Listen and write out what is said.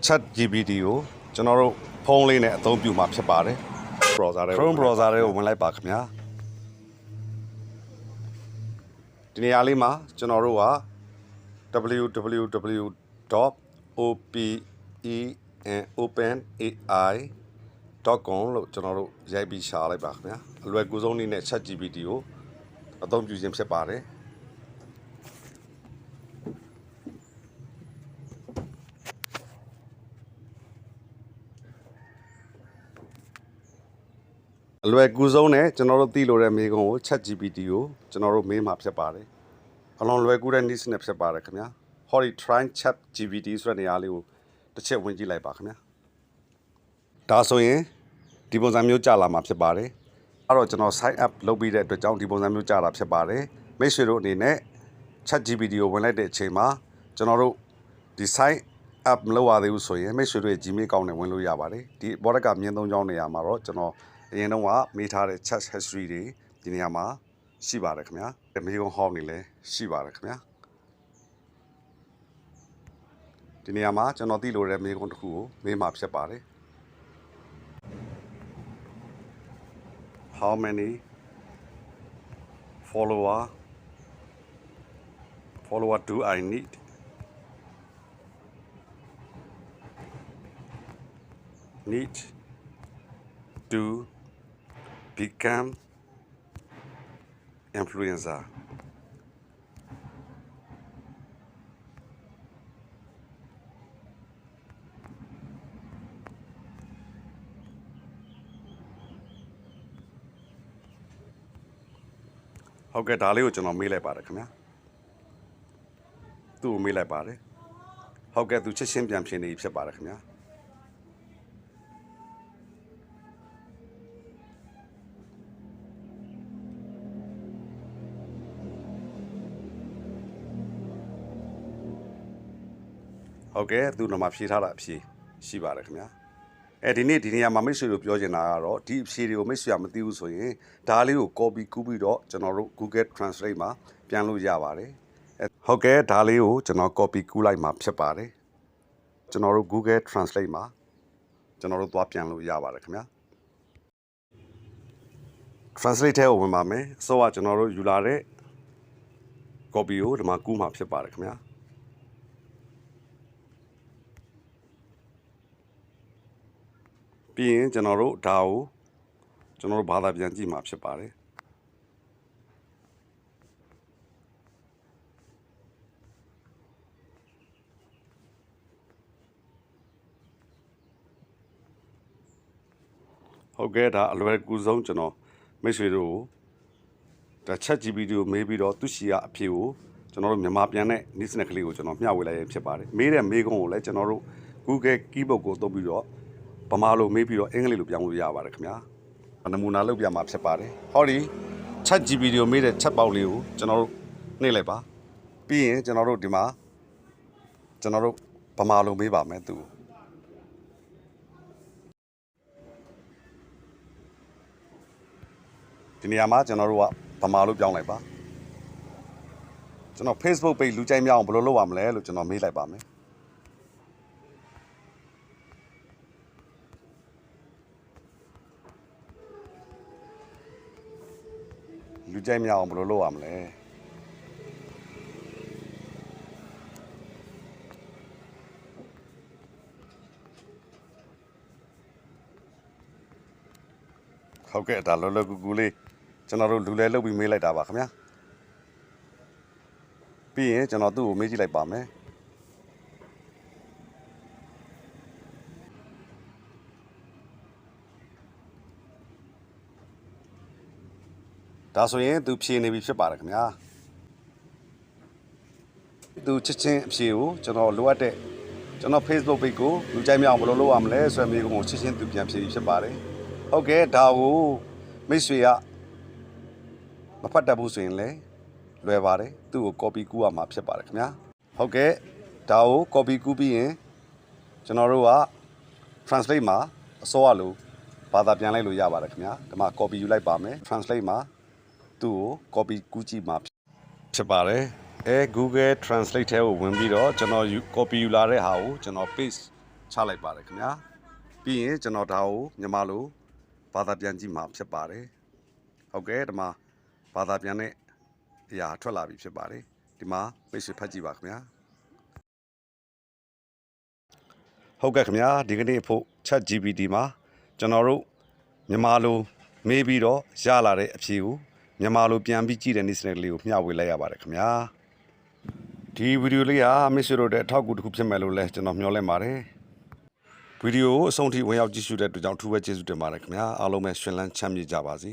ChatGPT ကိုကျွန်တော်တို့ဖုန်းလေးနဲ့အသုံးပြုမှာဖြစ်ပါတယ် browser တွေ Chrome browser တွေကိုဝင်လိုက်ပါခင်ဗျာဒီနေရာလေးမှာကျွန်တော်တို့က www.openai.com လို့ကျွန်တော်တို့ရိုက်ပြီးရှာလိုက်ပါခင်ဗျာအလွယ်ကူဆုံးနည်းနဲ့ ChatGPT ကိုအသုံးပြုခြင်းဖြစ်ပါတယ်အလွယ်ကူဆုံးနဲ့ကျွန်တော်တို့သိလို့တဲ့မေးခွန်းကို ChatGPT ကိုကျွန်တော်တို့မေးမှာဖြစ်ပါတယ်အလွန်လွယ်ကူတဲ့နည်းစနစ်ဖြစ်ပါတယ်ခင်ဗျာဟောဒီ try ChatGPT ဆိုတဲ့နေရာလေးကိုတစ်ချက်ဝင်ကြည့်လိုက်ပါခင်ဗျာဒါဆိုရင်ဒီပုံစံမျိုးကြာလာမှာဖြစ်ပါတယ်အဲ့တော့ကျွန်တော် sign up လုပ်ပြီးတဲ့အတွက်ကြောင့်ဒီပုံစံမျိုးကြာတာဖြစ်ပါတယ်မိတ်ဆွေတို့အနေနဲ့ ChatGPT ကိုဝင်လိုက်တဲ့အချိန်မှာကျွန်တော်တို့ဒီ sign up မလုပ်ရသေးဘူးဆိုရင်မိတ်ဆွေတို့ရဲ့ Gmail account နဲ့ဝင်လို့ရပါတယ်ဒီ border ကမြင်းသုံးချောင်းနေရာမှာတော့ကျွန်တော်အရင်တော့ကမေးထားတဲ့ chat history တွေဒီနေရာမှာရှိပါတယ်ခင်ဗျာမေးခွန်းဟောင်းနေလည်းရှိပါတယ်ခင်ဗျာဒီနေရာမှာကျွန်တော်သိလို့တဲ့မေးခွန်းတစ်ခုကိုမေးမှာဖြစ်ပါတယ် How many follower do I need to become influencerဟုတ်ကဲ့ဒါလေးကိုကျွန်တော်မေးလိုက်ပါတယ်ခင်ဗျာသူ့ကိုမေးလိုက်ပါတယ်ဟုတ်ကဲ့သူချက်ချင်းပြန်ဖြေနေပြီဖြစ်ပါတယ်ခင်ဗျာဟုတ်ကဲ့သူ့နံပါတ်ဖြေထားတာအဖြေရှိပါတယ်ခင်ဗျာဒီနေ့ဒီနေရာမှာမိတ်ဆွေတို့ပြောချင်တာကတော့ဒီအဖြေတွေကိုမိတ်ဆွေကမသိဘူးဆိုရင်ဒါလေးကို copy ကူးပြီးတော့ကျွန်တော်တို့ Google Translate မှာပြန်လို့ရပါတယ်ဟုတ်ကဲ့ဒါလေးကိုကျွန်တော် copy ကူးလိုက်မှာဖြစ်ပါတယ်ကျွန်တော်တို့ Google Translate မှာကျွန်တော်တို့သွားပြန်လို့ရပါတယ်ခင်ဗျာ Translate ထဲကိုဝင်ပါမယ်အစောကကျွန်တော်တို့ယူလာတဲ့ copy ကိုဒီမှာကူးမှာဖြစ်ပါတယ်ခင်ဗျာပြီးရင်ကျွန်တော်တို့ဒါကိုကျွန်တော်တို့ဘာသာပြန်ကြည့်မှာဖြစ်ပါတယ်ဟုတ်ကဲ့ဒါအလွယ်ကူဆုံးကျွန်တော်မိတ်ဆွေတို့ဒါ ChatGPT ကိုမေးပြီးတော့သူရှိရအဖြေကိုကျွန်တော်တို့မြန်မာပြန်တဲ့နည်းစနစ်ကလေးကိုကျွန်တော်မျှဝေလိုက်ရဖြစ်ပါတယ်မေးတဲ့မေးခွန်းကိုလည်းကျွန်တော်တို့ Google Keyboard ကိုသုံးပြီးတော့ဗမာလိုမေးပြီးတော့အင်္ဂလိပ်လိုပြောင်းလို့ရပါတယ်ခင်ဗျာနမူနာလုပ်ပြမှာဖြစ်ပါတယ်ဟောဒီ ChatGPT ကိုမေးတဲ့ chatbot လေးကိုကျွန်တော်တို့နှိပ်လိုက်ပါပြီးရင်ကျွန်တော်တို့ဒီမှာကျွန်တော်တို့ဗမာလိုမေးပါမယ်သူဒီနေရာမှာကျွန်တော်တို့ကဗမာလိုပြောင်းလိုက်ပါကျွန်တော် Facebook page လူကြိုက်များအောင်ဘယ်လိုလုပ်ရမလဲလို့ကျွန်တော်မေးလိုက်ပါမယ်လူကြိုက်များအောင်ဘယ်လိုလုပ်ရမလဲဟုတ်ကဲ့ဒါလောလောကူကူလေးကျွန်တော်တို့လူလဲလုပ်ပြီးမေးလိုက်တာပါခင်ဗျာပြီးရင်ကျွန်တော်သူ့ကိုမေးကြည့်လိုက်ပါမယ်ဒါဆိုရင်သူဖြေနေပြီဖြစ်ပါတယ်ခင်ဗျာသူချက်ချင်းအဖြေကိုကျွန်တော်လိုအပ်တဲ့ကျွန်တော် Facebook page ကိုလူကြိုက်များအောင်ဘယ်လိုလုပ်ရမလဲဆိုတဲ့မေးခွန်းကိုချက်ချင်းသူပြန်ဖြေဖြစ်ပါတယ်ဟုတ်ကဲ့ဒါကိုမိတ်ဆွေကမဖတ်တတ်ဘူးဆိုရင်လည်းလွယ်ပါတယ်သူ့ကို copy ကူးရမှာဖြစ်ပါတယ်ခင်ဗျာဟုတ်ကဲ့ဒါကို copy ကူးပြီးရင်ကျွန်တော်တို့က translate မှာအစောအလိုဘာသာပြန်လိုက်လို့ရပါတယ်ခင်ဗျာဒီမှာ copy ယူလိုက်ပါမယ် translate မှာသူ့ကို copy ကူးကြည့်မှာဖြစ်ပါတယ်Google Translate ထဲကိုဝင်ပြီးတော့ကျွန်တော် copy ယူလာတဲ့ဟာကိုကျွန်တော် paste ချလိုက်ပါတယ်ခင်ဗျာပြီးရင်ကျွန်တော်ဒါကိုမြန်မာလိုဘာသာပြန်ကြည့်မှာဖြစ်ပါတယ်ဟုတ်ကဲ့ဒီမှာဘာသာပြန်တဲ့အရာထွက်လာပြီဖြစ်ပါတယ်ဒီမှာမိတ်ဆွေဖတ်ကြည့်ပါခင်ဗျာဟုတ်ကဲ့ခင်ဗျာဒီကနေ့ဖို့ ChatGPT မှာကျွန်တော်တို့မြန်မာလိုမေးပြီးတော့ရလာတဲ့အဖြေကိုမြန်မာလိုပြန်ပြီးကြည့်တဲ့နေ့စနစ်လေးကိုမျှဝေလိုက်ရပါတယ်ခင်ဗျာဒီဗီဒီယိုလေးကမိတ်ဆွေတို့တဲ့အထောက်အကူတစ်ခုဖြစ်မယ်လို့လဲကျွန်တော်မျှော်လင့်ပါတယ်ဗီဒီယိုကိုအဆုံးထိဝင်ရောက်ကြည့်ရှုတဲ့အတွက်ကြောင့်ထူးပဲကျေးဇူးတင်ပါတယ်ခင်ဗျာအားလုံးပဲရှင်လန်းချမ်းမြေ့ကြပါစေ